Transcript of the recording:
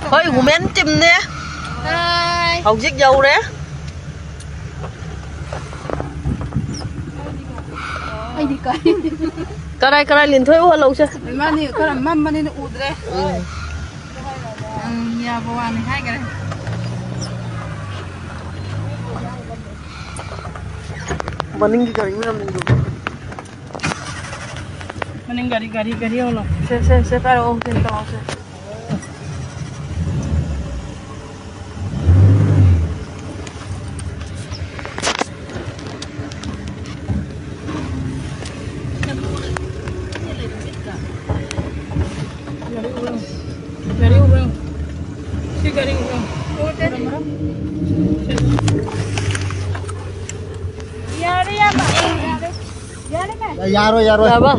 Thôi của men chìm nè. Hầu chiếc dâu đấy. Đi coi. Cái đây liền thuê uống lâu chưa? Mà đi cái làm mắm mà đi uống đấy. Nhà vô ăn hai cái này. Maning gari mana minggu? Maning gari Allah. Saya tahu tentang saya. Gari ulang. Si gari ulang. Yaro. Apa?